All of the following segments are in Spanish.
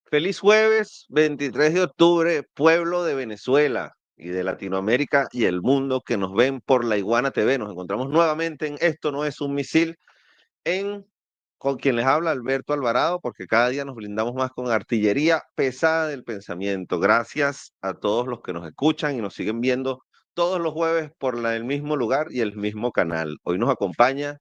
Feliz jueves, 23 de octubre, pueblo de Venezuela y de Latinoamérica y el mundo que nos ven por La Iguana TV. Nos encontramos nuevamente en Esto no es un misil, en con quien les habla Alberto Alvarado, porque cada día nos blindamos más con artillería pesada del pensamiento. Gracias a todos los que nos escuchan y nos siguen viendo todos los jueves por el mismo lugar y el mismo canal. Hoy nos acompaña,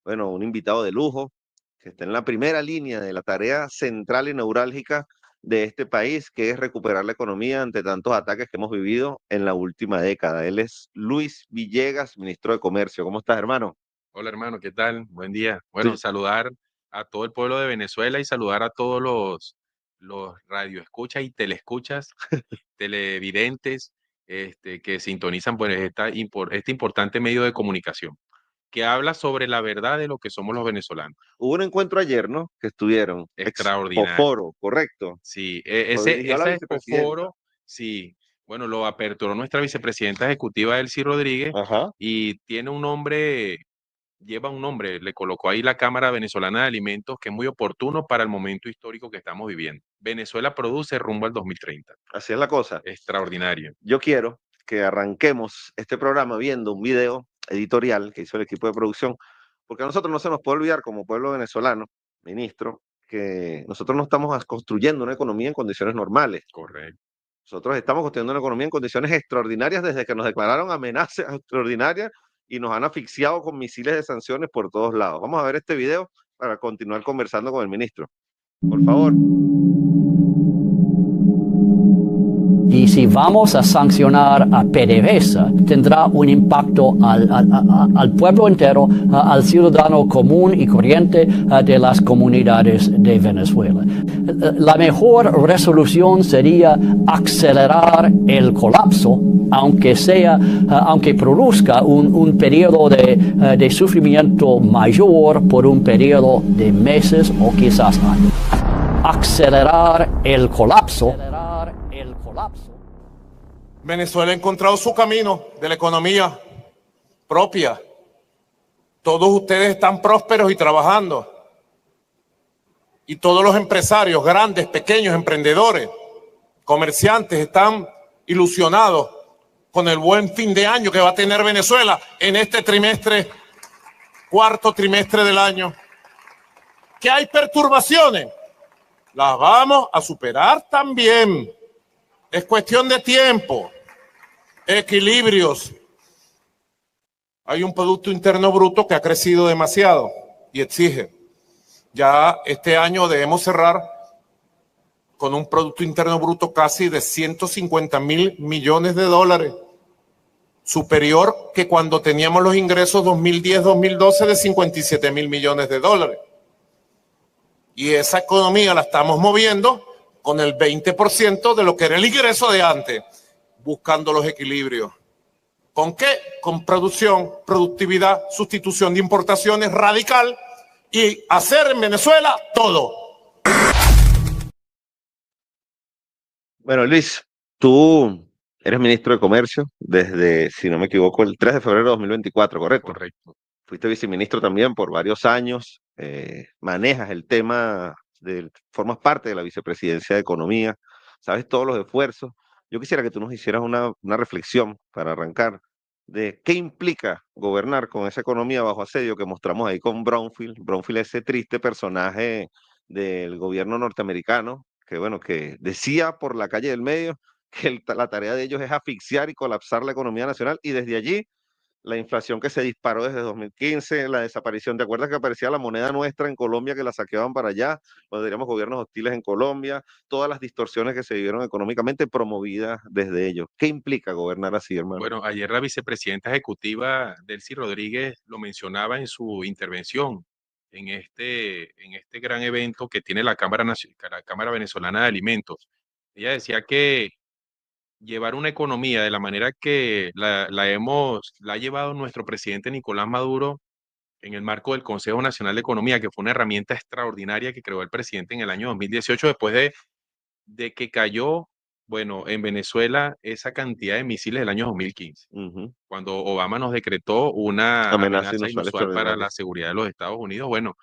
bueno, un invitado de lujo que está en la primera línea de la tarea central y neurálgica de este país, que es recuperar la economía ante tantos ataques que hemos vivido en la última década. Él es Luis Villegas, ministro de Comercio. ¿Cómo estás, hermano? Hola hermano, ¿qué tal? Buen día. Bueno, Tú- saludar a todo el pueblo de Venezuela y saludar a todos los radioescuchas y telescuchas, televidentes, que sintonizan pues, este importante medio de comunicación, que habla sobre la verdad de lo que somos los venezolanos. Hubo un encuentro ayer, ¿no? Que estuvieron, Extraordinario. Expoforo, correcto. Sí, Lo dirigió la ese vicepresidenta. Expoforo, sí, bueno, lo aperturó nuestra vicepresidenta ejecutiva, Elsie Rodríguez, Ajá. y tiene un nombre, lleva un nombre, le colocó ahí la Cámara Venezolana de Alimentos, que es muy oportuno para el momento histórico que estamos viviendo. Venezuela produce rumbo al 2030. Así es la cosa. Extraordinario. Yo quiero que arranquemos este programa viendo un video editorial que hizo el equipo de producción, porque a nosotros no se nos puede olvidar como pueblo venezolano, ministro, que nosotros no estamos construyendo una economía en condiciones normales. Correcto. Nosotros estamos construyendo una economía en condiciones extraordinarias desde que nos declararon amenazas extraordinarias y nos han asfixiado con misiles de sanciones por todos lados. Vamos a ver este video para continuar conversando con el ministro. Por favor. Y si vamos a sancionar a PDVSA, tendrá un impacto al pueblo entero, al ciudadano común y corriente de las comunidades de Venezuela. La mejor resolución sería acelerar el colapso, aunque produzca un periodo de sufrimiento mayor por un periodo de meses o quizás años. Acelerar el colapso. Venezuela ha encontrado su camino de la economía propia. Todos ustedes están prósperos y trabajando. Y todos los empresarios, grandes, pequeños, emprendedores, comerciantes, están ilusionados con el buen fin de año que va a tener Venezuela en este trimestre, cuarto trimestre del año. ¿Que hay perturbaciones? Las vamos a superar también. Es cuestión de tiempo, equilibrios. Hay un Producto Interno Bruto que ha crecido demasiado y exige. Ya este año debemos cerrar con un Producto Interno Bruto casi de 150.000 millones de dólares, superior que cuando teníamos los ingresos 2010-2012 de 57.000 millones de dólares. Y esa economía la estamos moviendo con el 20% de lo que era el ingreso de antes, buscando los equilibrios. ¿Con qué? Con producción, productividad, sustitución de importaciones radical y hacer en Venezuela todo. Bueno, Luis, tú eres ministro de Comercio desde, si no me equivoco, el 3 de febrero de 2024, ¿correcto? Correcto. Fuiste viceministro también por varios años, manejas el tema, formas parte de la vicepresidencia de Economía, sabes todos los esfuerzos. Yo quisiera que tú nos hicieras una reflexión para arrancar de qué implica gobernar con esa economía bajo asedio que mostramos ahí con Brownfield. Brownfield, ese triste personaje del gobierno norteamericano, que bueno, que decía por la calle del medio que la tarea de ellos es asfixiar y colapsar la economía nacional, y desde allí la inflación que se disparó desde 2015, la desaparición. ¿Te acuerdas que aparecía la moneda nuestra en Colombia, que la saqueaban para allá? Cuando teníamos gobiernos hostiles en Colombia, todas las distorsiones que se vivieron económicamente promovidas desde ellos. ¿Qué implica gobernar así, hermano? Bueno, ayer la vicepresidenta ejecutiva, Delcy Rodríguez, lo mencionaba en su intervención en este gran evento que tiene la Cámara Venezolana de Alimentos. Ella decía que llevar una economía de la manera que la ha llevado nuestro presidente Nicolás Maduro en el marco del Consejo Nacional de Economía, que fue una herramienta extraordinaria que creó el presidente en el año 2018, después de que cayó, bueno, en Venezuela esa cantidad de misiles del año 2015, Ujú. cuando Obama nos decretó una Amenaza amenaza inusual inusual para extraordinaria. la seguridad de los Estados Unidos. Bueno,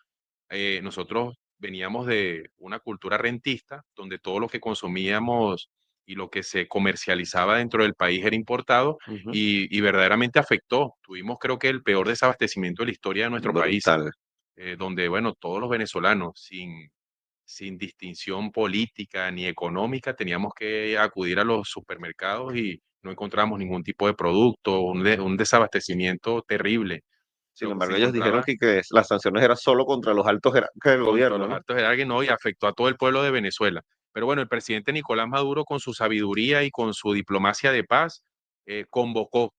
nosotros veníamos de una cultura rentista, donde todo lo que consumíamos y lo que se comercializaba dentro del país era importado y verdaderamente afectó. Tuvimos, creo que, el peor desabastecimiento de la historia de nuestro país, Brutal. donde, bueno, todos los venezolanos, sin distinción política ni económica, teníamos que acudir a los supermercados y no encontramos ningún tipo de producto, un desabastecimiento terrible. Sin Lo que se embargo, ellos dijeron encontraba que las sanciones eran solo contra los altos jerarcas del contra gobierno, los ¿no? altos jerarcas, no, y afectó a todo el pueblo de Venezuela. Pero bueno, el presidente Nicolás Maduro, con su sabiduría y con su diplomacia de paz, convocó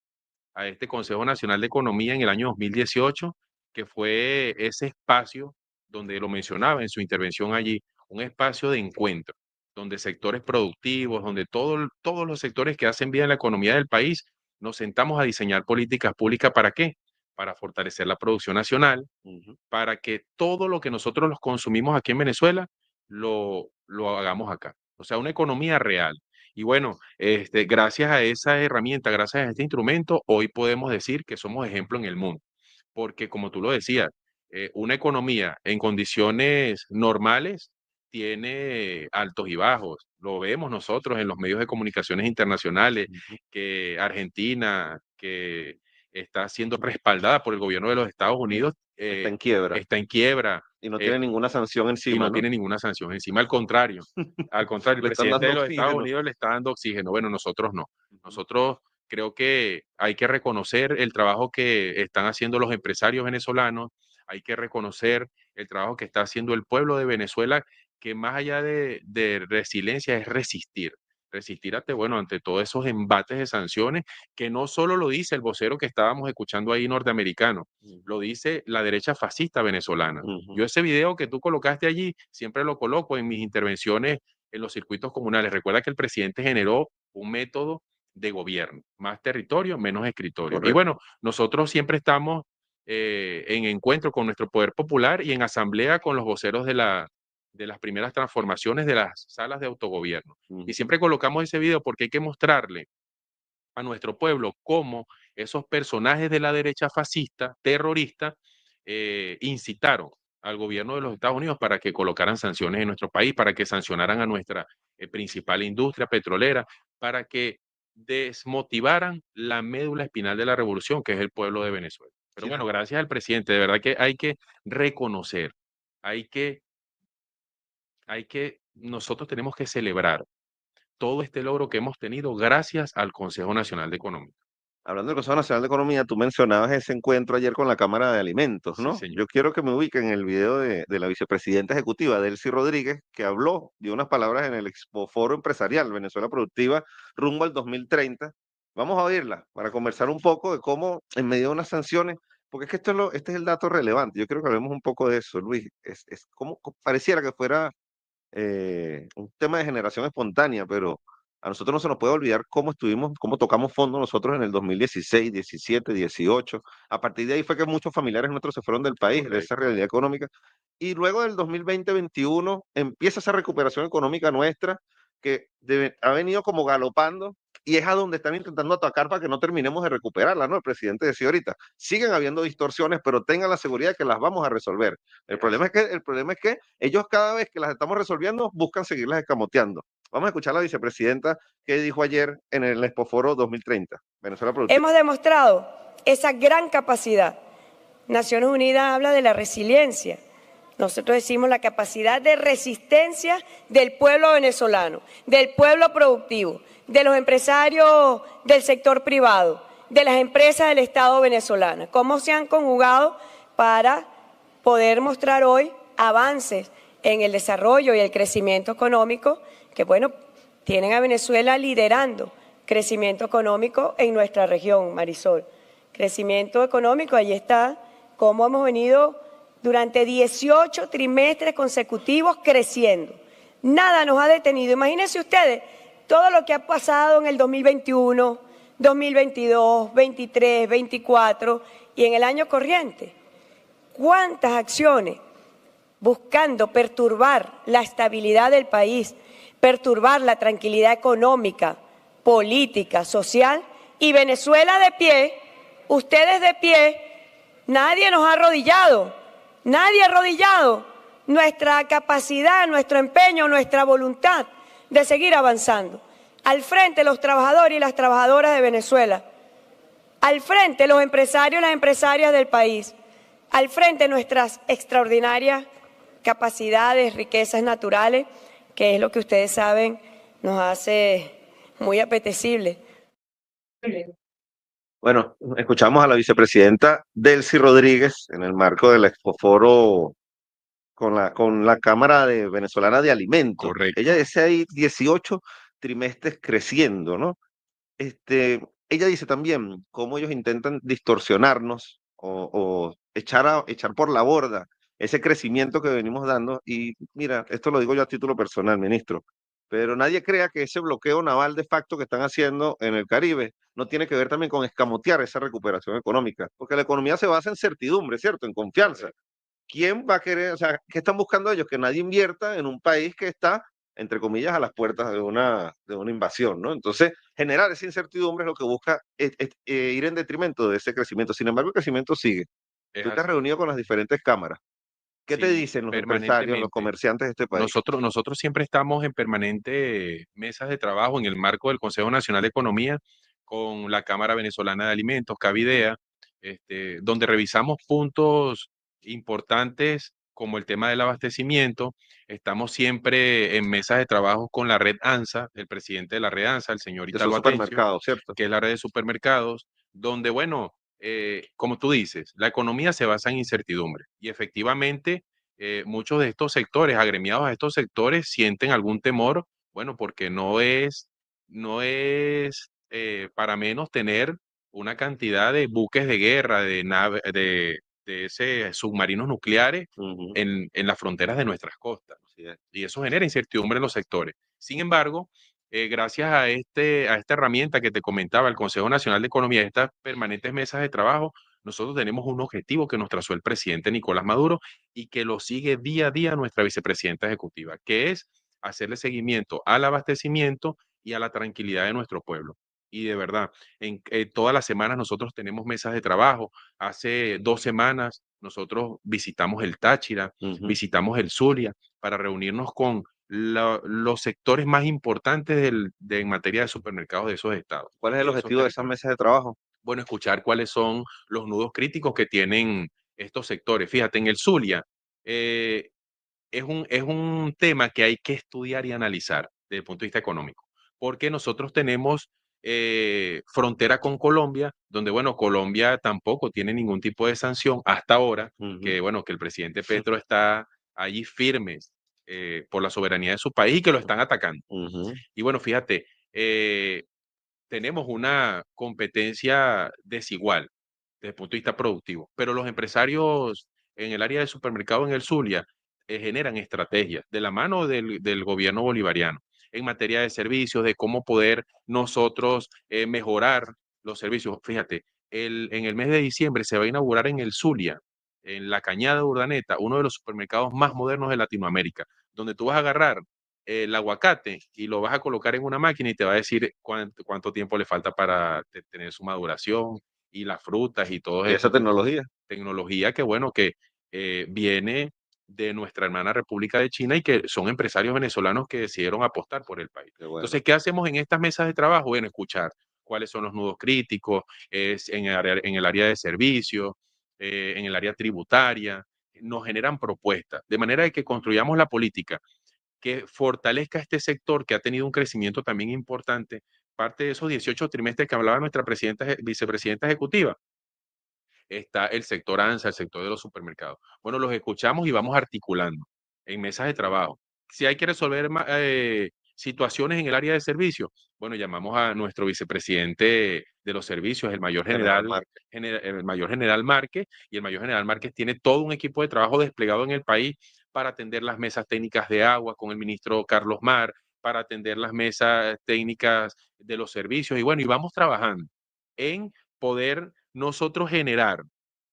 a este Consejo Nacional de Economía en el año 2018, que fue ese espacio donde lo mencionaba en su intervención allí, un espacio de encuentro, donde sectores productivos, donde todos los sectores que hacen vida en la economía del país, nos sentamos a diseñar políticas públicas. ¿Para qué? Para fortalecer la producción nacional, Ujú. para que todo lo que nosotros los consumimos aquí en Venezuela lo hagamos acá. O sea, una economía real. Y bueno, gracias a esa herramienta, gracias a este instrumento, hoy podemos decir que somos ejemplo en el mundo. Porque como tú lo decías, una economía en condiciones normales tiene altos y bajos. Lo vemos nosotros en los medios de comunicaciones internacionales, Ujú. que Argentina, que está siendo respaldada por el gobierno de los Estados Unidos, Está en quiebra está en quiebra, y no tiene ninguna sanción y encima, no ¿no? tiene ninguna sanción encima. Al contrario, el Le están presidente de dando los Estados oxígeno. Unidos le está dando oxígeno. Bueno, nosotros no. Ujú. Nosotros creo que hay que reconocer el trabajo que están haciendo los empresarios venezolanos, hay que reconocer el trabajo que está haciendo el pueblo de Venezuela, que más allá de resiliencia es resistir. Resistir ante todos esos embates de sanciones, que no solo lo dice el vocero que estábamos escuchando ahí norteamericano, lo dice la derecha fascista venezolana. Ujú. Yo ese video que tú colocaste allí, siempre lo coloco en mis intervenciones en los circuitos comunales. Recuerda que el presidente generó un método de gobierno, más territorio, menos escritorio. Y Correcto. bueno, nosotros siempre estamos en encuentro con nuestro poder popular y en asamblea con los voceros de las primeras transformaciones de las salas de autogobierno. Y Ujú. siempre colocamos ese video porque hay que mostrarle a nuestro pueblo cómo esos personajes de la derecha fascista, terrorista, incitaron al gobierno de los Estados Unidos para que colocaran sanciones en nuestro país, para que sancionaran a nuestra principal industria petrolera, para que desmotivaran la médula espinal de la revolución, que es el pueblo de Venezuela. Pero Sí, bueno, gracias al presidente, de verdad que hay que reconocer, hay que, nosotros tenemos que celebrar todo este logro que hemos tenido gracias al Consejo Nacional de Economía. hablando del Consejo Nacional de Economía, tú mencionabas ese encuentro ayer con la Cámara de Alimentos, Sí, ¿no? señor. Yo quiero que me ubiquen en el video de la vicepresidenta ejecutiva, Delcy Rodríguez, que habló, dio unas palabras en el Expo Foro Empresarial Venezuela Productiva rumbo al 2030. Vamos a oírla para conversar un poco de cómo, en medio de unas sanciones, porque es que este es el dato relevante. Yo quiero que hablemos un poco de eso, Luis. Es como pareciera que fuera un tema de generación espontánea, pero a nosotros no se nos puede olvidar cómo estuvimos, cómo tocamos fondo nosotros en el 2016, 17, 18. A partir de ahí fue que muchos familiares nuestros se fueron del país, de esa Correcto. realidad económica. Y luego del 2020-21 empieza esa recuperación económica nuestra que ha venido como galopando y es a donde están intentando atacar para que no terminemos de recuperarla, ¿no? El presidente decía ahorita, siguen habiendo distorsiones, pero tengan la seguridad de que las vamos a resolver. Es así. El problema es que ellos cada vez que las estamos resolviendo buscan seguirlas escamoteando. Vamos a escuchar a la vicepresidenta que dijo ayer en el Expoforo 2030, Venezuela Productiva. Hemos demostrado esa gran capacidad. Naciones Unidas habla de la resiliencia. Nosotros decimos la capacidad de resistencia del pueblo venezolano, del pueblo productivo, de los empresarios del sector privado, de las empresas del Estado venezolano. Cómo se han conjugado para poder mostrar hoy avances en el desarrollo y el crecimiento económico que, bueno, tienen a Venezuela liderando crecimiento económico en nuestra región, Marisol. Crecimiento económico, ahí está cómo hemos venido durante 18 trimestres consecutivos creciendo. Nada nos ha detenido. Imagínense ustedes todo lo que ha pasado en el 2021, 2022, 23, 24 y en el año corriente. ¿Cuántas acciones buscando perturbar la estabilidad del país, perturbar la tranquilidad económica, política, social? Y Venezuela de pie, ustedes de pie, nadie nos ha arrodillado, nadie ha arrodillado. nuestra capacidad, nuestro empeño, nuestra voluntad de seguir avanzando. Al frente los trabajadores y las trabajadoras de Venezuela, al frente los empresarios y las empresarias del país, al frente nuestras extraordinarias capacidades, riquezas naturales, que es lo que ustedes saben nos hace muy apetecible. Bueno, escuchamos a la vicepresidenta Delcy Rodríguez en el marco del Expoforo con la Cámara Venezolana de Alimentos. Correcto. Ella dice ahí 18 trimestres creciendo, ¿no? Ella dice también cómo ellos intentan distorsionarnos o echar por la borda ese crecimiento que venimos dando. Y mira, esto lo digo yo a título personal, ministro, pero nadie crea que ese bloqueo naval de facto que están haciendo en el Caribe no tiene que ver también con escamotear esa recuperación económica, porque la economía se basa en certidumbre, ¿cierto? En confianza. ¿Quién va a querer, o sea, qué están buscando ellos? Que nadie invierta en un país que está, entre comillas, a las puertas de una invasión, ¿no? Entonces, generar esa incertidumbre es lo que busca ir en detrimento de ese crecimiento. Sin embargo, el crecimiento sigue. Es Tú te has así. reunido con las diferentes cámaras. ¿Qué te Sí, dicen los empresarios, los permanentemente. comerciantes de este país? Nosotros siempre estamos en permanente mesas de trabajo en el marco del Consejo Nacional de Economía con la Cámara Venezolana de Alimentos, Cavidea, donde revisamos puntos importantes como el tema del abastecimiento. Estamos siempre en mesas de trabajo con la red ANSA, el presidente de la red ANSA, el señor De esos Italo Atencio, supermercados, ¿cierto? que es la red de supermercados, donde, bueno, como tú dices, la economía se basa en incertidumbre y efectivamente muchos de estos sectores, agremiados a estos sectores, sienten algún temor, bueno, porque no es para menos tener una cantidad de buques de guerra, de ese submarinos nucleares Ujú, en las fronteras de nuestras costas. así es. Y eso genera incertidumbre en los sectores. Sin embargo, gracias a esta herramienta que te comentaba, el Consejo Nacional de Economía, estas permanentes mesas de trabajo, nosotros tenemos un objetivo que nos trazó el presidente Nicolás Maduro y que lo sigue día a día nuestra vicepresidenta ejecutiva, que es hacerle seguimiento al abastecimiento y a la tranquilidad de nuestro pueblo. Y de verdad, todas las semanas nosotros tenemos mesas de trabajo. Hace 2 semanas nosotros visitamos el Táchira, Ujú. visitamos el Zulia para reunirnos con los sectores más importantes en materia de supermercados de esos estados ¿Cuál es y el de esos objetivo de esas territorios. mesas de trabajo? Bueno, escuchar cuáles son los nudos críticos que tienen estos sectores. Fíjate, en el Zulia eh, es un tema que hay que estudiar y analizar desde el punto de vista económico, porque nosotros tenemos frontera con Colombia, donde, bueno, Colombia tampoco tiene ningún tipo de sanción hasta ahora, Ujú, que, bueno, que el presidente Petro está allí firme por la soberanía de su país y que lo están atacando. ujú. Y bueno, fíjate, tenemos una competencia desigual desde el punto de vista productivo, pero los empresarios en el área de supermercado en el Zulia generan estrategias de la mano del gobierno bolivariano en materia de servicios, de cómo poder nosotros mejorar los servicios. Fíjate, en el mes de diciembre se va a inaugurar en el Zulia, en la Cañada de Urdaneta, uno de los supermercados más modernos de Latinoamérica, donde tú vas a agarrar el aguacate y lo vas a colocar en una máquina y te va a decir cuánto tiempo le falta para tener su maduración y las frutas y todo Y esa esto. tecnología, Tecnología que, bueno, que viene de nuestra hermana República de China y que son empresarios venezolanos que decidieron apostar por el país. qué bueno. Entonces, ¿qué hacemos en estas mesas de trabajo? Bueno, escuchar cuáles son los nudos críticos en el área de servicios, en el área tributaria. Nos generan propuestas, de manera de que construyamos la política que fortalezca este sector que ha tenido un crecimiento también importante, parte de esos 18 trimestres que hablaba nuestra vicepresidenta ejecutiva. Está el sector ANSA, el sector de los supermercados. Bueno, los escuchamos y vamos articulando en mesas de trabajo. Si hay que resolver situaciones en el área de servicios, bueno, llamamos a nuestro vicepresidente de los servicios, General Márquez. el mayor general Márquez, y el mayor general Márquez tiene todo un equipo de trabajo desplegado en el país para atender las mesas técnicas de agua con el ministro Carlos Mar, para atender las mesas técnicas de los servicios, y bueno, y vamos trabajando en poder nosotros generar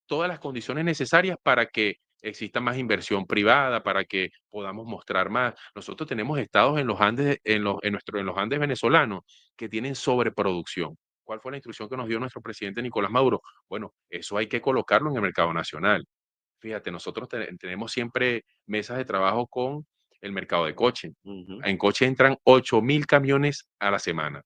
todas las condiciones necesarias para que exista más inversión privada, para que podamos mostrar más. Nosotros tenemos estados en los Andes, en los Andes venezolanos que tienen sobreproducción. ¿Cuál fue la instrucción que nos dio nuestro presidente Nicolás Maduro? Bueno, eso hay que colocarlo en el mercado nacional. fíjate, nosotros tenemos siempre mesas de trabajo con el mercado de coche. En coche entran 8.000 camiones a la semana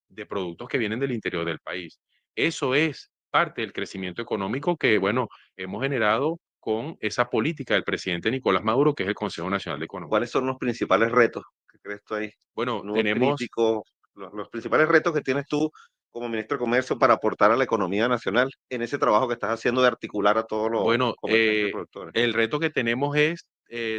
de productos que vienen del interior del país. Eso es parte del crecimiento económico que, bueno, hemos generado con esa política del presidente Nicolás Maduro, que es el Consejo Nacional de Economía. ¿Cuáles son los principales retos que crees tú ahí? Bueno, Nuevos tenemos, críticos, los principales retos que tienes tú como ministro de Comercio para aportar a la economía nacional en ese trabajo que estás haciendo de articular a todos los bueno, comerciantes y productores. el reto que tenemos es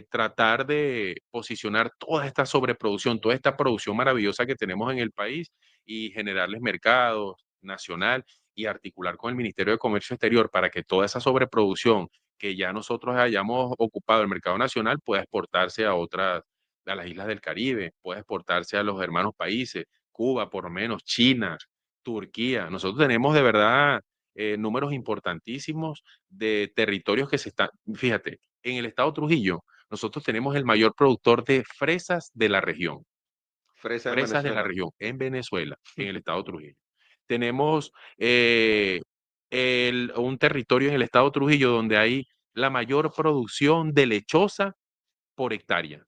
tratar de posicionar toda esta sobreproducción, toda esta producción maravillosa que tenemos en el país y generarles mercados nacional y articular con el Ministerio de Comercio Exterior para que toda esa sobreproducción que ya nosotros hayamos ocupado el mercado nacional pueda exportarse a otras, a las islas del Caribe, pueda exportarse a los hermanos países, Cuba por lo menos, China, Turquía. Nosotros tenemos de verdad números importantísimos de territorios que se están, fíjate, en el estado Trujillo, nosotros tenemos el mayor productor de fresas de la región, Fresa en fresas de la Venezuela. región, en Venezuela, en el estado Trujillo. Tenemos un territorio en el estado Trujillo donde hay la mayor producción de lechosa por hectárea.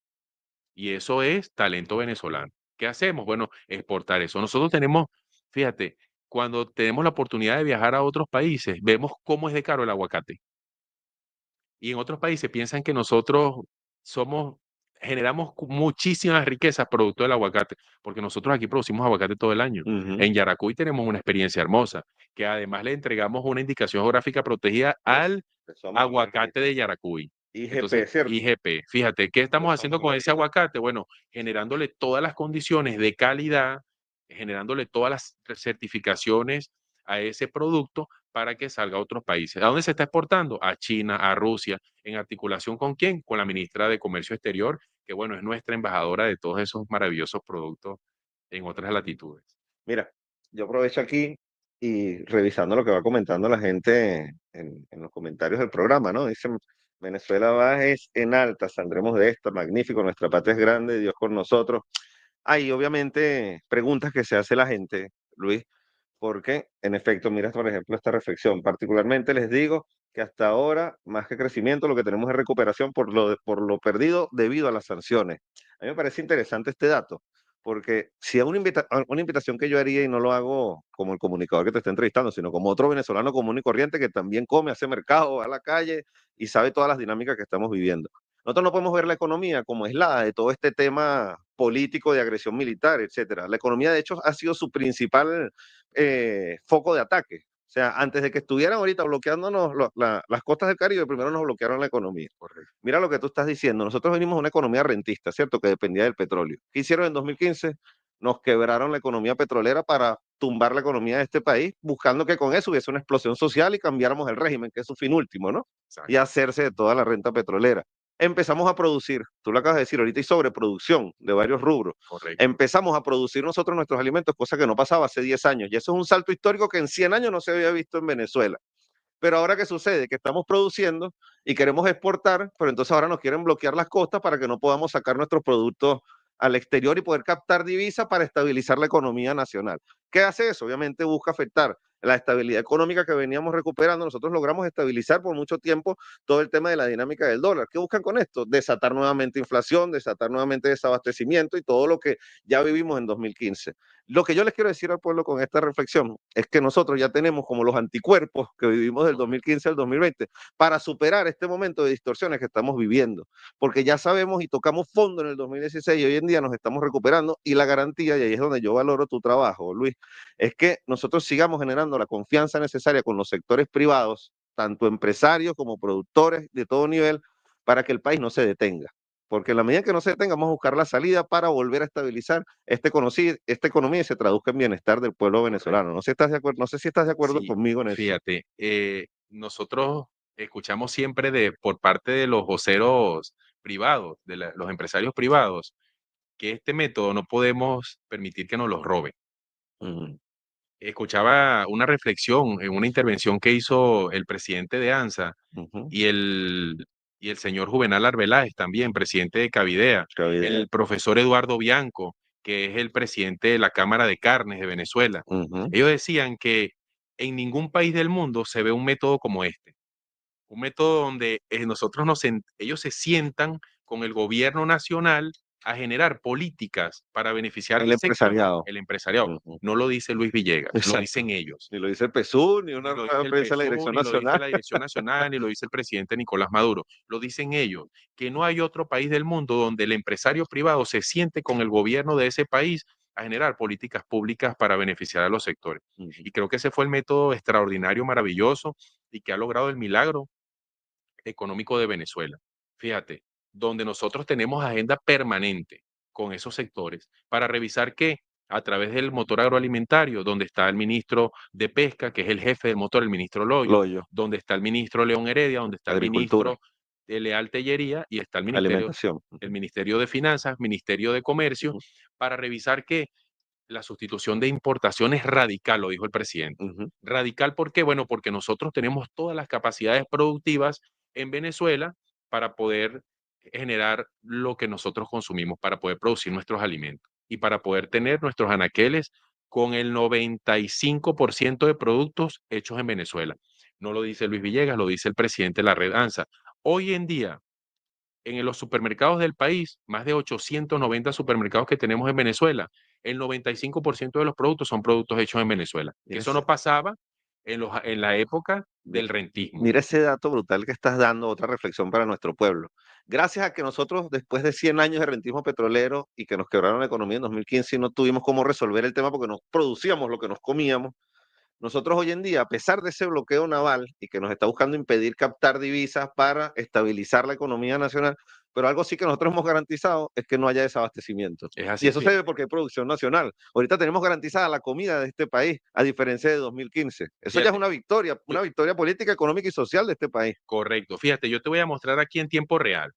Y eso es talento venezolano. ¿Qué hacemos? Bueno, exportar eso. Nosotros tenemos, fíjate, cuando tenemos la oportunidad de viajar a otros países, vemos cómo es de caro el aguacate. Y en otros países piensan que nosotros somos, generamos muchísimas riquezas producto del aguacate, porque nosotros aquí producimos aguacate todo el año. En Yaracuy tenemos una experiencia hermosa, que además le entregamos una indicación geográfica protegida al aguacate de Yaracuy. IGP, Entonces, ¿cierto? IGP, fíjate, ¿qué estamos Ingreso haciendo con ese geográfico. aguacate? Bueno, generándole todas las condiciones de calidad, generándole todas las certificaciones a ese producto para que salga a otros países. ¿A dónde se está exportando? A China, a Rusia, ¿en articulación con quién? Con la ministra de Comercio Exterior, que bueno, es nuestra embajadora de todos esos maravillosos productos en otras latitudes. Mira, yo aprovecho aquí y revisando lo que va comentando la gente en los comentarios del programa, ¿no? Dicen, Venezuela va es en alta, saldremos de esta, magnífico, nuestra patria es grande, Dios con nosotros. Hay obviamente preguntas que se hace la gente, Luis, porque en efecto, mira, por ejemplo, esta reflexión, particularmente les digo que hasta ahora, más que crecimiento, lo que tenemos es recuperación por lo perdido debido a las sanciones. A mí me parece interesante este dato, porque si es una invitación que yo haría, y no lo hago como el comunicador que te está entrevistando, sino como otro venezolano común y corriente que también come, hace mercado, va a la calle y sabe todas las dinámicas que estamos viviendo. Nosotros no podemos ver la economía como aislada de todo este tema político de agresión militar, etcétera. La economía, de hecho, ha sido su principal foco de ataque. O sea, antes de que estuvieran ahorita bloqueándonos las costas del Caribe, primero nos bloquearon la economía. Correcto. Mira lo que tú estás diciendo. Nosotros venimos de una economía rentista, ¿cierto? Que dependía del petróleo. ¿Qué hicieron en 2015? Nos quebraron la economía petrolera para tumbar la economía de este país, buscando que con eso hubiese una explosión social y cambiáramos el régimen, que es su fin último, ¿no? Exacto. Y hacerse de toda la renta petrolera. Empezamos a producir, tú lo acabas de decir ahorita, y sobreproducción de varios rubros. Correcto. Empezamos a producir nosotros nuestros alimentos, cosa que no pasaba hace 10 años. Y eso es un salto histórico que en 100 años no se había visto en Venezuela. Pero ahora, ¿qué sucede? Que estamos produciendo y queremos exportar, pero entonces ahora nos quieren bloquear las costas para que no podamos sacar nuestros productos al exterior y poder captar divisas para estabilizar la economía nacional. ¿Qué hace eso? Obviamente busca afectar la estabilidad económica que veníamos recuperando. Nosotros logramos estabilizar por mucho tiempo todo el tema de la dinámica del dólar. ¿Qué buscan con esto? Desatar nuevamente inflación, desatar nuevamente desabastecimiento y todo lo que ya vivimos en 2015. Lo que yo les quiero decir al pueblo con esta reflexión es que nosotros ya tenemos como los anticuerpos que vivimos del 2015 al 2020 para superar este momento de distorsiones que estamos viviendo, porque ya sabemos y tocamos fondo en el 2016 y hoy en día nos estamos recuperando y la garantía, y ahí es donde yo valoro tu trabajo, Luis, es que nosotros sigamos generando la confianza necesaria con los sectores privados, tanto empresarios como productores de todo nivel, para que el país no se detenga. Porque en la medida que no se detenga, vamos a buscar la salida para volver a estabilizar esta economía y se traduzca en bienestar del pueblo venezolano. No sé si estás de acuerdo Sí, conmigo en eso. fíjate, nosotros escuchamos siempre por parte de los voceros privados, de los empresarios privados, que este método no podemos permitir que nos los roben. Mm, Escuchaba una reflexión en una intervención que hizo el presidente de ANSA ujú. y el señor Juvenal Arbeláez también, presidente de Cavidea, Cavidad. el profesor Eduardo Bianco, que es el presidente de la Cámara de Carnes de Venezuela. Ujú. Ellos decían que en ningún país del mundo se ve un método como este. Un método donde ellos se sientan con el gobierno nacional a generar políticas para beneficiar El al sector, empresariado. el empresariado. Ujú. No lo dice Luis Villegas, lo Exacto. dicen ellos. Ni lo dice el PSUV, ni Ni una lo rueda dice de el prensa de la PSUV, Dirección ni lo dice Nacional. la Dirección Nacional, ni lo dice el presidente Nicolás Maduro. Lo dicen ellos, que no hay otro país del mundo donde el empresario privado se siente con el gobierno de ese país a generar políticas públicas para beneficiar a los sectores. Ujú. Y creo que ese fue el método extraordinario, maravilloso y que ha logrado el milagro económico de Venezuela. Fíjate, donde nosotros tenemos agenda permanente con esos sectores para revisar que a través del motor agroalimentario, donde está el ministro de Pesca, que es el jefe del motor, el ministro Loyo, Loyo, donde está el ministro León Heredia, donde está el agricultura, ministro de Leal Tellería y está alimentación. el Ministerio de Finanzas, Ministerio de Comercio, Ujú, para revisar que la sustitución de importación es radical, lo dijo el presidente. ujú. Radical, ¿por qué? Bueno, porque nosotros tenemos todas las capacidades productivas en Venezuela para poder generar lo que nosotros consumimos, para poder producir nuestros alimentos y para poder tener nuestros anaqueles con el 95% de productos hechos en Venezuela. No lo dice Luis Villegas, lo dice el presidente de la Red ANSA. Hoy en día, en los supermercados del país, más de 890 supermercados que tenemos en Venezuela, el 95% de los productos son productos hechos en Venezuela. Que Mira eso no pasaba en la época Mi- del rentismo. Mira ese dato brutal que estás dando, otra reflexión para nuestro pueblo. Gracias a que nosotros, después de 100 años de rentismo petrolero y que nos quebraron la economía en 2015 y no tuvimos cómo resolver el tema porque no producíamos lo que nos comíamos, nosotros hoy en día, a pesar de ese bloqueo naval y que nos está buscando impedir captar divisas para estabilizar la economía nacional, pero algo sí que nosotros hemos garantizado es que no haya desabastecimiento. Es Y así, eso se sí. debe porque hay producción nacional. Ahorita tenemos garantizada la comida de este país, a diferencia de 2015. Eso ya es Fíjate, una victoria política, económica y social de este país. correcto. Fíjate, yo te voy a mostrar aquí en tiempo real.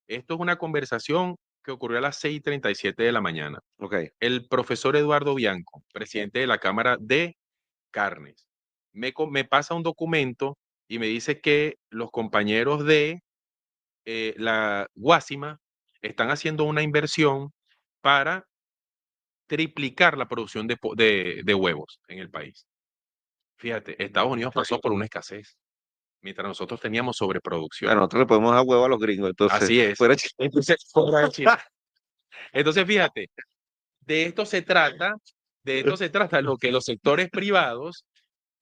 Esto es una conversación que ocurrió a las 6:37 de la mañana. Ok, El profesor Eduardo Bianco, presidente de la Cámara de Carnes, me pasa un documento y me dice que los compañeros de la Guásima están haciendo una inversión para triplicar la producción de huevos en el país. Fíjate, Estados Unidos pasó por una escasez, mientras nosotros teníamos sobreproducción. bueno, nosotros le podemos dar huevo a los gringos, entonces, Así es. fuera chiste. Entonces, fuera de chiste. Entonces, fíjate, de esto se trata, lo que los sectores privados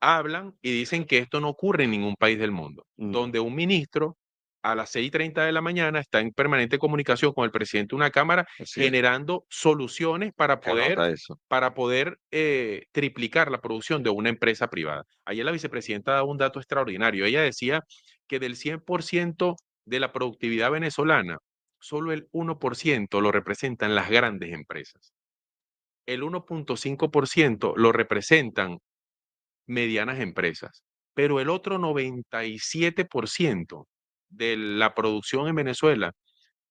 hablan y dicen que esto no ocurre en ningún país del mundo, donde un ministro a las 6:30 de la mañana está en permanente comunicación con el presidente de una cámara Así es, generando soluciones qué nota eso. para poder triplicar la producción de una empresa privada. Ayer la vicepresidenta daba un dato extraordinario. Ella decía que del 100% de la productividad venezolana, solo el 1% lo representan las grandes empresas. El 1.5% lo representan medianas empresas, pero el otro 97% de la producción en Venezuela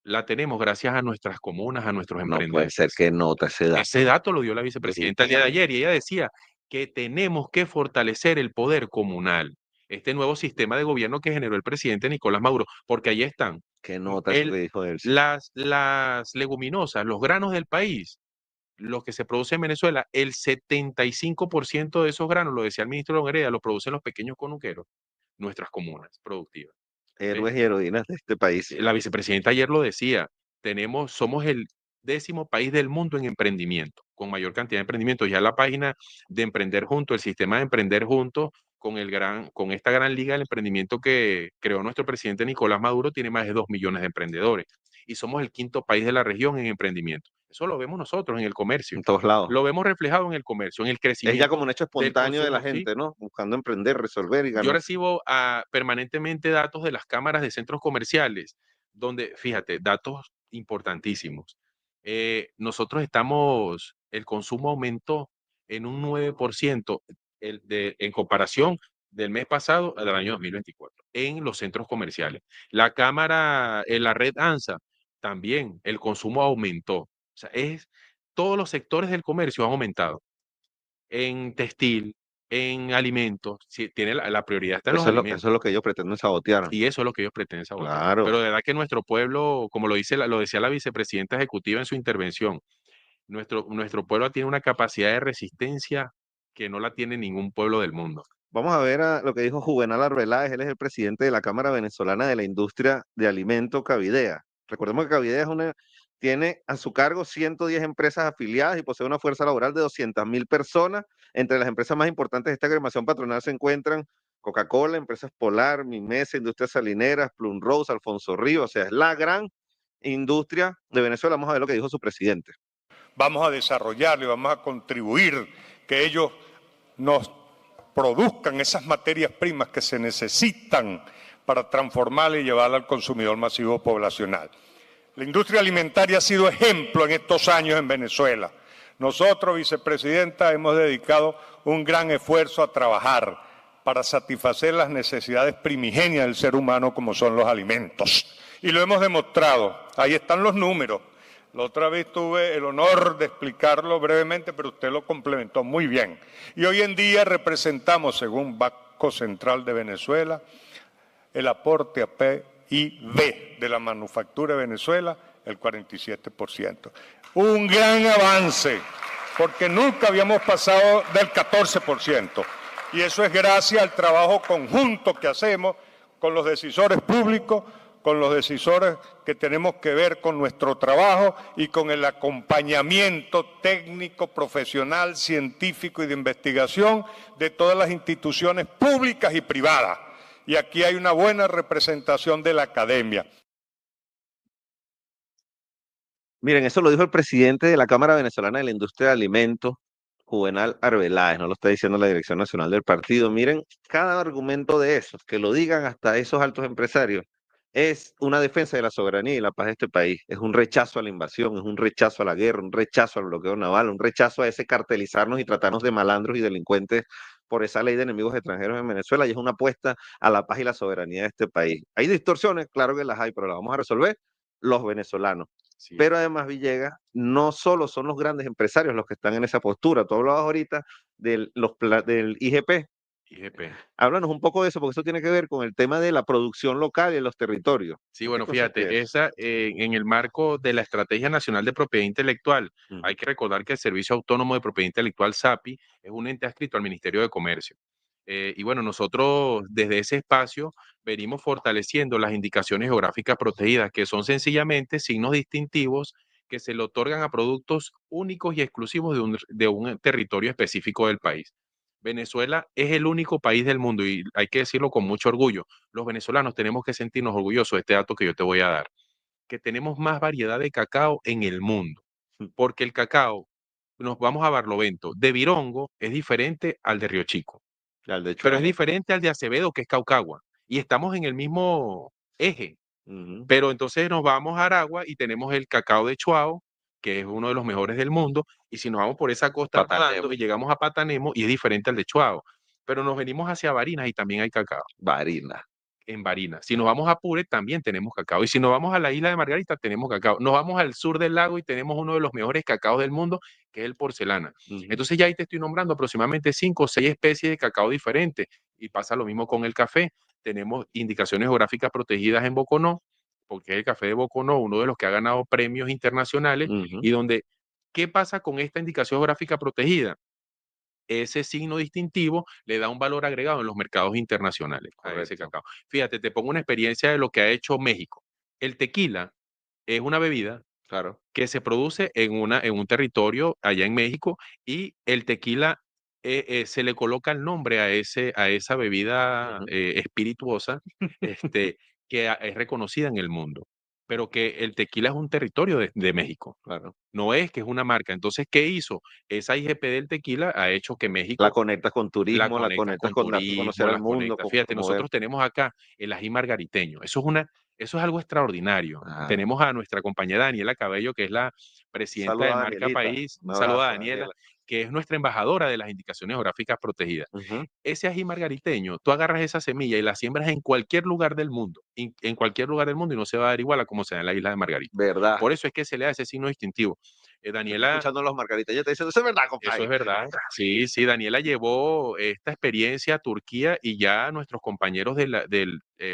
la tenemos gracias a nuestras comunas, a nuestros No puede ser emprendedores. que nota ese dato. Ese dato lo dio la vicepresidenta el día de ayer y ella decía que tenemos que fortalecer el poder comunal, este nuevo sistema de gobierno que generó el presidente Nicolás Maduro, porque ahí están Qué nota eso que dijo él. Sí. las leguminosas, los granos del país, los que se producen en Venezuela, el 75% de esos granos, lo decía el ministro Longreda, los producen los pequeños conuqueros, nuestras comunas productivas. ¿Ves? Héroes y heroínas de este país. La vicepresidenta ayer lo decía, somos el 10º país del mundo en emprendimiento, con mayor cantidad de emprendimientos. Ya la página de Emprender Juntos, el sistema de Emprender Juntos, con esta gran liga del emprendimiento que creó nuestro presidente Nicolás Maduro, tiene más de 2 millones de emprendedores. Y somos el 5º país de la región en emprendimiento. Eso lo vemos nosotros en el comercio. En todos lados. Lo vemos reflejado en el comercio, en el Es crecimiento ya como un hecho del espontáneo de la consumo, ¿sí? gente, ¿no? Buscando emprender, resolver y Yo ganar. recibo permanentemente datos de las cámaras de centros comerciales, donde, fíjate, datos importantísimos. El consumo aumentó en un 9% en comparación del mes pasado al año 2024 en los centros comerciales. La cámara, en la red ANSA, también el consumo aumentó. O sea, todos los sectores del comercio han aumentado en textil, en alimentos, tiene la prioridad está en los Eso alimentos. es lo que ellos pretenden sabotear. Y eso es lo que ellos pretenden sabotear. Claro. Pero de verdad que nuestro pueblo, como lo decía la vicepresidenta ejecutiva en su intervención, nuestro pueblo tiene una capacidad de resistencia que no la tiene ningún pueblo del mundo. Vamos a ver lo que dijo Juvenal Arbeláez, él es el presidente de la Cámara Venezolana de la Industria de Alimentos, Cavidea. Recordemos que Cavidea tiene a su cargo 110 empresas afiliadas y posee una fuerza laboral de 200.000 personas. Entre las empresas más importantes de esta agremiación patronal se encuentran Coca-Cola, Empresas Polar, Mimesa, Industrias Salineras, Plum Rose, Alfonso Ríos, o sea, es la gran industria de Venezuela. Vamos a ver lo que dijo su presidente. Vamos a desarrollarlo y vamos a contribuir que ellos nos produzcan esas materias primas que se necesitan para transformarla y llevarla al consumidor masivo poblacional. La industria alimentaria ha sido ejemplo en estos años en Venezuela. Nosotros, vicepresidenta, hemos dedicado un gran esfuerzo a trabajar para satisfacer las necesidades primigenias del ser humano como son los alimentos. Y lo hemos demostrado. Ahí están los números. La otra vez tuve el honor de explicarlo brevemente, pero usted lo complementó muy bien. Y hoy en día representamos, según Banco Central de Venezuela, el aporte a PIB de la manufactura de Venezuela, el 47%. Un gran avance, porque nunca habíamos pasado del 14%. Y eso es gracias al trabajo conjunto que hacemos con los decisores públicos, con los decisores que tenemos que ver con nuestro trabajo y con el acompañamiento técnico, profesional, científico y de investigación de todas las instituciones públicas y privadas. Y aquí hay una buena representación de la academia. Miren, eso lo dijo el presidente de la Cámara Venezolana de la Industria de Alimentos, Juvenal Arbeláez, no lo está diciendo la Dirección Nacional del Partido. Miren, cada argumento de esos, que lo digan hasta esos altos empresarios, es una defensa de la soberanía y la paz de este país. Es un rechazo a la invasión, es un rechazo a la guerra, un rechazo al bloqueo naval, un rechazo a ese cartelizarnos y tratarnos de malandros y delincuentes por esa ley de enemigos extranjeros en Venezuela, y es una apuesta a la paz y la soberanía de este país. ¿Hay distorsiones? Claro que las hay, pero las vamos a resolver los venezolanos. Sí. Pero además, Villegas, no solo son los grandes empresarios los que están en esa postura. Tú hablabas ahorita del IGP. Háblanos un poco de eso, porque eso tiene que ver con el tema de la producción local y en los territorios. Sí, bueno, fíjate, esa en el marco de la Estrategia Nacional de Propiedad Intelectual, hay que recordar que el Servicio Autónomo de Propiedad Intelectual, SAPI, es un ente adscrito al Ministerio de Comercio. Y bueno, nosotros desde ese espacio venimos fortaleciendo las indicaciones geográficas protegidas, que son sencillamente signos distintivos que se le otorgan a productos únicos y exclusivos de un territorio específico del país. Venezuela es el único país del mundo, y hay que decirlo con mucho orgullo. Los venezolanos tenemos que sentirnos orgullosos de este dato que yo te voy a dar, que tenemos más variedad de cacao en el mundo, porque el cacao, nos vamos a Barlovento, de Virongo es diferente al de Río Chico, pero es diferente al de Acevedo, que es Caucagua, y estamos en el mismo eje. Pero entonces nos vamos a Aragua y tenemos el cacao de Chuao, que es uno de los mejores del mundo, y si nos vamos por esa costa y llegamos a Patanemo, y es diferente al de Chuao, pero nos venimos hacia Barinas y también hay cacao. En Barinas. Si nos vamos a Apure, también tenemos cacao, y si nos vamos a la isla de Margarita, tenemos cacao. Nos vamos al sur del lago y tenemos uno de los mejores cacaos del mundo, que es el Porcelana. Entonces ya ahí te estoy nombrando aproximadamente 5 o 6 especies de cacao diferentes, y pasa lo mismo con el café. Tenemos indicaciones geográficas protegidas en Boconó, porque es el café de Boconó, uno de los que ha ganado premios internacionales, y donde, ¿qué pasa con esta indicación geográfica protegida? Ese signo distintivo le da un valor agregado en los mercados internacionales a ese cacao. Fíjate, te pongo una experiencia de lo que ha hecho México. El tequila es una bebida, claro, que se produce en un territorio allá en México, y el tequila se le coloca el nombre a esa bebida espirituosa, que es reconocida en el mundo, pero que el tequila es un territorio de México. Claro. No es que es una marca. Entonces, ¿qué hizo? Esa IGP del tequila ha hecho que México... La conectas con turismo, la conectas con conocer al mundo. Fíjate, nosotros tenemos acá el ají margariteño. Eso es algo extraordinario. Tenemos a nuestra compañera Daniela Cabello, que es la presidenta de Marca País. Saluda a Daniela, que es nuestra embajadora de las indicaciones geográficas protegidas. Ese ají margariteño, tú agarras esa semilla y la siembras en cualquier lugar del mundo, en cualquier lugar del mundo, y no se va a dar igual a como se da en la isla de Margarita. ¿Verdad? Por eso es que se le da ese signo distintivo. Daniela... Escuchando los margariteños te dicen, eso es verdad, compadre. Eso es verdad. Sí, sí, Daniela llevó esta experiencia a Turquía, y ya nuestros compañeros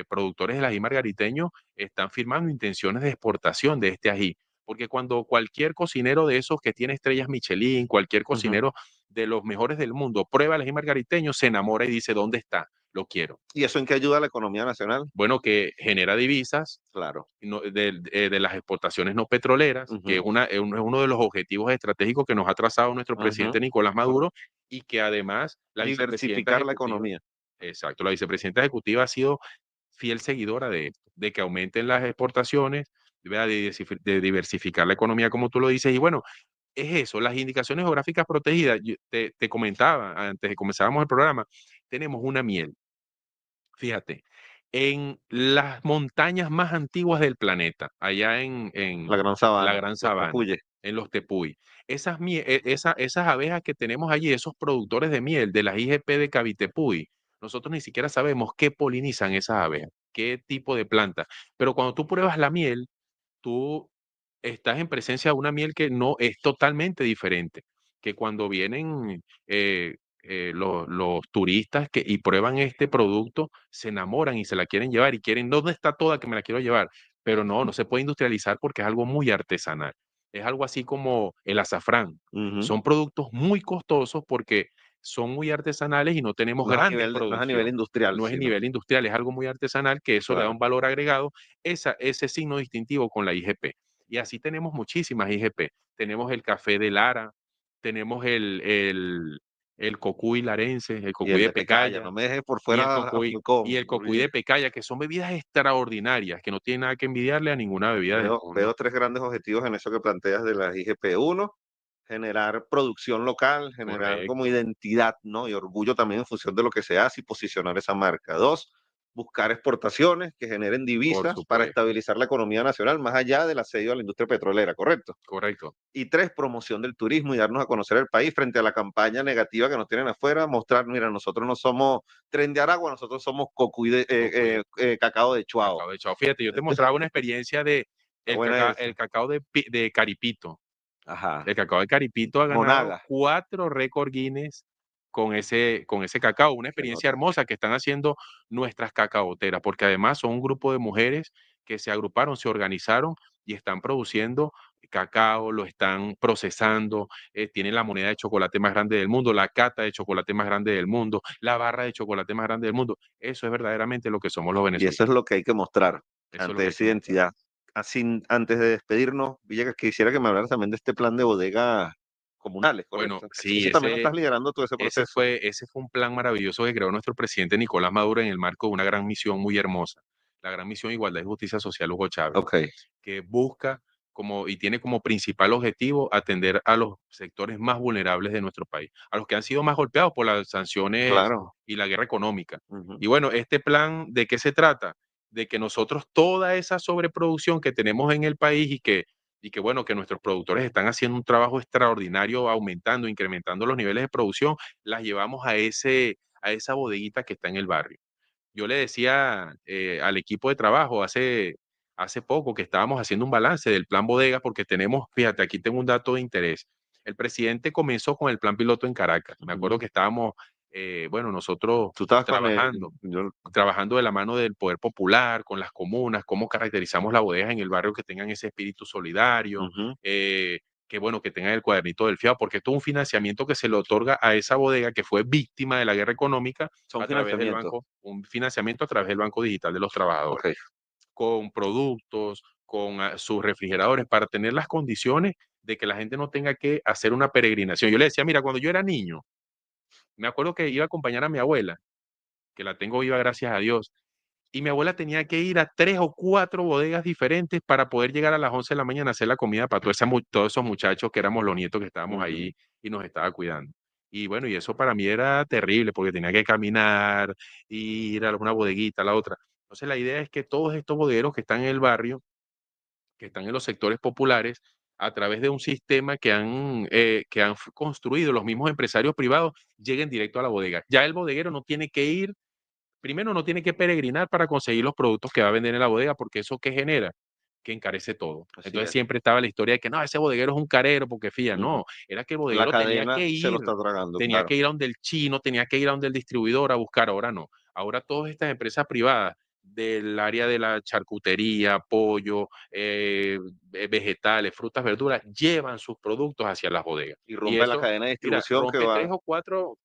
productores del ají margariteño están firmando intenciones de exportación de este ají. Porque cuando cualquier cocinero de esos que tiene estrellas Michelin, cualquier cocinero de los mejores del mundo, prueba el ají margariteño, se enamora y dice, ¿dónde está? Lo quiero. ¿Y eso en qué ayuda a la economía nacional? Bueno, que genera divisas Claro. de las exportaciones no petroleras, que es uno de los objetivos estratégicos que nos ha trazado nuestro presidente Nicolás Maduro, y que además la vicepresidenta Diversificar la ejecutiva, economía. exacto, la vicepresidenta ejecutiva ha sido fiel seguidora de esto, de que aumenten las exportaciones, ¿verdad? De diversificar la economía, como tú lo dices, y bueno, es eso, las indicaciones geográficas protegidas. Yo te comentaba antes de comenzáramos el programa, tenemos una miel, fíjate, en las montañas más antiguas del planeta, allá La Gran la Sabana, Gran los Sabana, tepuyes. en los tepuy. Esas abejas que tenemos allí, esos productores de miel de las IGP de Cavitepuy, nosotros ni siquiera sabemos qué polinizan esas abejas, qué tipo de planta. Pero cuando tú pruebas la miel, tú estás en presencia de una miel que no es totalmente diferente, que cuando vienen los turistas y prueban este producto, se enamoran y se la quieren llevar y quieren, ¿dónde está toda que me la quiero llevar? Pero no se puede industrializar porque es algo muy artesanal. Es algo así como el azafrán. Son productos muy costosos porque son muy artesanales y no tenemos grandes No es a nivel producciones. industrial, No es a sino, nivel industrial, es algo muy artesanal que eso le da claro. un valor agregado, ese signo distintivo con la IGP. Y así tenemos muchísimas IGP. Tenemos el café de Lara, tenemos el cocuy larense, el Y cocuy el de de Pecaya, Pecaya no me dejes por y el fuera a cocuy, Fulcón, y el cocuy de olvídate. Pecaya, que son bebidas extraordinarias, que no tienen nada que envidiarle a ninguna bebida del mundo. Veo tres grandes objetivos en eso que planteas de las IGP. Uno, generar producción local, generar como Correcto, identidad, ¿no? Y orgullo también en función de lo que se hace y posicionar esa marca. Dos, buscar exportaciones que generen por divisas para supuesto, estabilizar la economía nacional, más allá del asedio a la industria petrolera, ¿correcto? correcto. Y tres, promoción del turismo y darnos a conocer el país frente a la campaña negativa que nos tienen afuera, mostrar, mira, nosotros no somos Tren de Aragua, nosotros somos Cocuy, cacao de Chuao. cacao de Chao. Fíjate, yo te mostraba una experiencia de Está buena el esa. cacao de Caripito. Ajá. El cacao de Caripito ha ganado Monaga. 4 récord Guinness con ese cacao, una Se experiencia nota. hermosa que están haciendo nuestras cacaoteras, porque además son un grupo de mujeres que se agruparon, se organizaron y están produciendo cacao, lo están procesando, tienen la moneda de chocolate más grande del mundo, la cata de chocolate más grande del mundo, la barra de chocolate más grande del mundo. Eso es verdaderamente lo que somos los Y eso es venezolanos. lo que hay que mostrar Eso es lo que ante hay esa que mostrar. identidad. Así, antes de despedirnos, Villegas, quisiera que me hablaras también de este plan de bodegas comunales, Bueno, ¿correcto? sí, Eso también lo estás liderando todo ese proceso. ese fue un plan maravilloso que creó nuestro presidente Nicolás Maduro en el marco de una gran misión muy hermosa, la gran misión Igualdad y Justicia Social Hugo Chávez, Ok, que busca y tiene como principal objetivo atender a los sectores más vulnerables de nuestro país, a los que han sido más golpeados por las sanciones claro. y la guerra económica. Ujú. Y bueno, este plan, ¿de qué se trata? De que nosotros toda esa sobreproducción que tenemos en el país y que bueno, que nuestros productores están haciendo un trabajo extraordinario, aumentando, incrementando los niveles de producción, las llevamos a esa bodeguita que está en el barrio. Yo le decía al equipo de trabajo hace poco que estábamos haciendo un balance del plan bodega porque tenemos, fíjate, aquí tengo un dato de interés. El presidente comenzó con el plan piloto en Caracas. Me acuerdo Ujú. que estábamos, bueno, nosotros Tú estabas con trabajando de la mano del poder popular, con las comunas, cómo caracterizamos la bodega en el barrio que tengan ese espíritu solidario, ujú. que bueno, que tengan el cuadernito del fiado, porque esto es un financiamiento que se le otorga a esa bodega que fue víctima de la guerra económica Son a través del financiamientos. banco, un financiamiento a través del Banco Digital de los Trabajadores, Ok. con productos, con sus refrigeradores, para tener las condiciones de que la gente no tenga que hacer una peregrinación. Yo le decía, mira, cuando yo era niño, me acuerdo que iba a acompañar a mi abuela, que la tengo viva gracias a Dios, y mi abuela tenía que ir a 3 o 4 bodegas diferentes para poder llegar a las 11 de la mañana a hacer la comida para todos esos muchachos que éramos los nietos que estábamos Ujú. ahí y nos estaba cuidando. Y bueno, y eso para mí era terrible porque tenía que caminar, ir a una bodeguita, a la otra. Entonces la idea es que todos estos bodegueros que están en el barrio, que están en los sectores populares, a través de un sistema que han construido los mismos empresarios privados, lleguen directo a la bodega. Ya el bodeguero no tiene que ir. Primero, no tiene que peregrinar para conseguir los productos que va a vender en la bodega, porque eso que genera, que encarece todo. Así Entonces es. siempre estaba la historia de que no, ese bodeguero es un carero, porque fíjate, Ujú. no, era que el La bodeguero cadena se lo está tragando, tenía claro. que ir a donde el chino, tenía que ir a donde el distribuidor a buscar, ahora no. Ahora todas estas empresas privadas del área de la charcutería, pollo, vegetales, frutas, verduras, llevan sus productos hacia las bodegas. Y Y rompe la eso, cadena de mira, distribución que rompe va, 3 o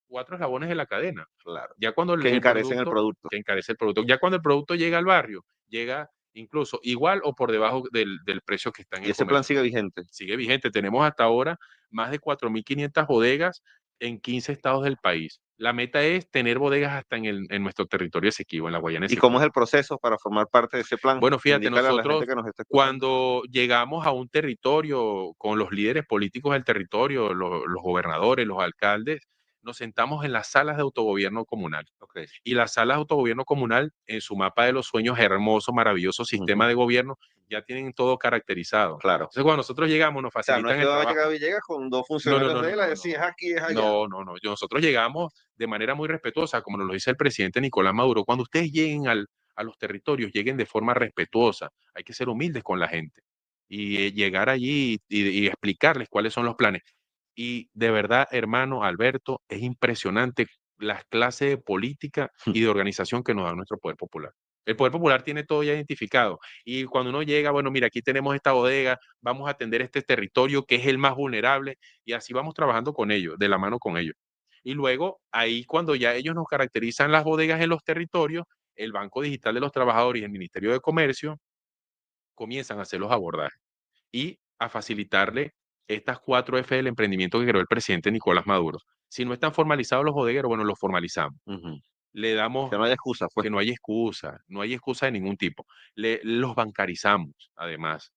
4 eslabones de la cadena. claro, Ya cuando que encarecen el producto. que encarece el producto, ya cuando el producto llega al barrio, llega incluso igual o por debajo del precio que está en Y el ese plan comercio. sigue vigente. Sigue vigente. Tenemos hasta ahora más de 4.500 bodegas en 15 estados del país. La meta es tener bodegas hasta en nuestro territorio Esequibo, en la Guayana ¿Y cómo es Esequiba. el proceso para formar parte de ese plan? Bueno, fíjate, Indícale a la gente nosotros que nos está escuchando. cuando llegamos a un territorio con los líderes políticos del territorio, los gobernadores, los alcaldes, nos sentamos en las salas de autogobierno comunal. Ok. Y las salas de autogobierno comunal, en su mapa de los sueños, hermoso, maravilloso sistema de gobierno, ya tienen todo caracterizado. Claro. Entonces, cuando nosotros llegamos, nos O sea, no es facilitan que el va a trabajo. llegar Villegas con dos No, no, funcionarios no, de no, él a no, decir, es aquí, es allá. no. Nosotros llegamos de manera muy respetuosa, como nos lo dice el presidente Nicolás Maduro. Cuando ustedes lleguen a los territorios, lleguen de forma respetuosa. Hay que ser humildes con la gente y llegar allí y explicarles cuáles son los planes. Y de verdad, hermano Alberto, es impresionante las clases de política y de organización que nos da nuestro poder popular. El poder popular tiene todo ya identificado. Y cuando uno llega, bueno, mira, aquí tenemos esta bodega, vamos a atender este territorio que es el más vulnerable, y así vamos trabajando con ellos, de la mano con ellos. Y luego, ahí cuando ya ellos nos caracterizan las bodegas en los territorios, el Banco Digital de los Trabajadores y el Ministerio de Comercio comienzan a hacer los abordajes y a facilitarle estas 4 F del emprendimiento que creó el presidente Nicolás Maduro. Si no están formalizados los bodegueros, bueno, los formalizamos. Ujú. Le damos Que no haya excusa, pues. que no hay excusa de ningún tipo. Los bancarizamos, además,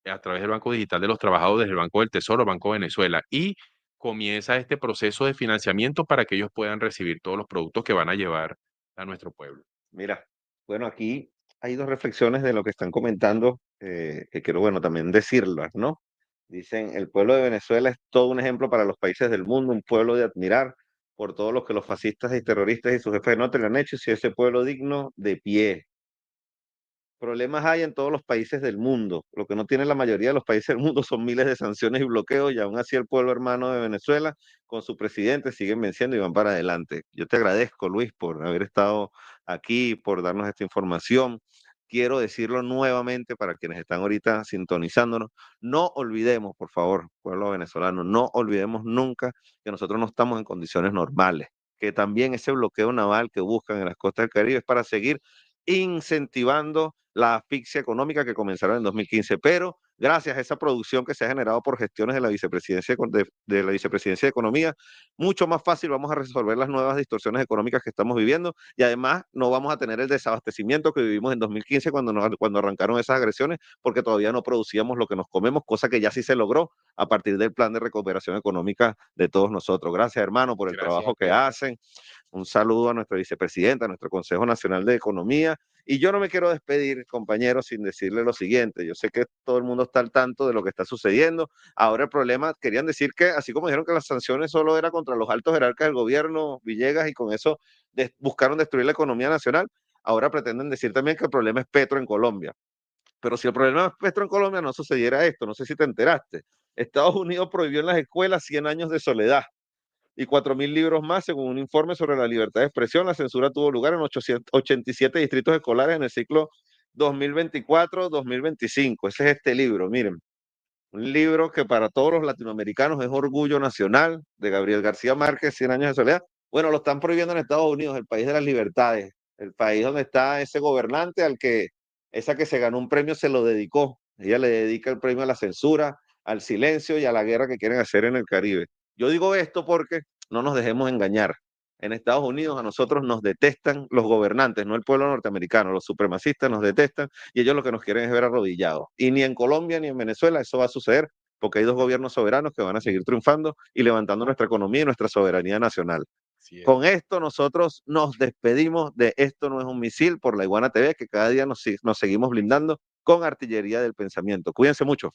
a través del Banco Digital de los Trabajadores, del Banco del Tesoro, Banco Venezuela, y comienza este proceso de financiamiento para que ellos puedan recibir todos los productos que van a llevar a nuestro pueblo. Mira, bueno, aquí hay dos reflexiones de lo que están comentando, que quiero, bueno, también decirlas, ¿no? Dicen, el pueblo de Venezuela es todo un ejemplo para los países del mundo, un pueblo de admirar por todo lo que los fascistas y terroristas y sus jefes no te lo han hecho, si ese pueblo digno de pie. Problemas hay en todos los países del mundo. Lo que no tiene la mayoría de los países del mundo son miles de sanciones y bloqueos, y aún así el pueblo hermano de Venezuela, con su presidente, siguen venciendo y van para adelante. Yo te agradezco, Luis, por haber estado aquí, por darnos esta información. Quiero decirlo nuevamente para quienes están ahorita sintonizándonos. No olvidemos, por favor, pueblo venezolano, no olvidemos nunca que nosotros no estamos en condiciones normales, que también ese bloqueo naval que buscan en las costas del Caribe es para seguir incentivando la asfixia económica que comenzaron en 2015, pero gracias a esa producción que se ha generado por gestiones de la vicepresidencia de la vicepresidencia de Economía, mucho más fácil vamos a resolver las nuevas distorsiones económicas que estamos viviendo, y además no vamos a tener el desabastecimiento que vivimos en 2015 cuando arrancaron esas agresiones, porque todavía no producíamos lo que nos comemos, cosa que ya sí se logró a partir del plan de recuperación económica de todos nosotros. Gracias, hermano, por el Gracias trabajo a que todos. hacen. Un saludo a nuestra vicepresidenta, a nuestro Consejo Nacional de Economía. Y yo no me quiero despedir, compañeros, sin decirle lo siguiente. Yo sé que todo el mundo está al tanto de lo que está sucediendo. Ahora el problema, querían decir que, así como dijeron que las sanciones solo era contra los altos jerarcas del gobierno, Villegas, y con eso buscaron destruir la economía nacional, ahora pretenden decir también que el problema es Petro en Colombia. Pero si el problema es Petro en Colombia, no sucediera esto. No sé si te enteraste. Estados Unidos prohibió en las escuelas 100 años de soledad y 4.000 libros más, según un informe sobre la libertad de expresión. La censura tuvo lugar en 887 distritos escolares en el ciclo 2024-2025. Ese es este libro, miren. Un libro que para todos los latinoamericanos es orgullo nacional, de Gabriel García Márquez, 100 años de soledad. Bueno, lo están prohibiendo en Estados Unidos, el país de las libertades, el país donde está ese gobernante al que esa que se ganó un premio se lo dedicó. Ella le dedica el premio a la censura, al silencio y a la guerra que quieren hacer en el Caribe. Yo digo esto porque no nos dejemos engañar. En Estados Unidos a nosotros nos detestan los gobernantes, no el pueblo norteamericano. Los supremacistas nos detestan y ellos lo que nos quieren es ver arrodillados. Y ni en Colombia ni en Venezuela eso va a suceder, porque hay dos gobiernos soberanos que van a seguir triunfando y levantando nuestra economía y nuestra soberanía nacional. Con esto nosotros nos despedimos de Esto No Es un Misil por La Iguana TV, que cada día nos seguimos blindando con artillería del pensamiento. Cuídense mucho.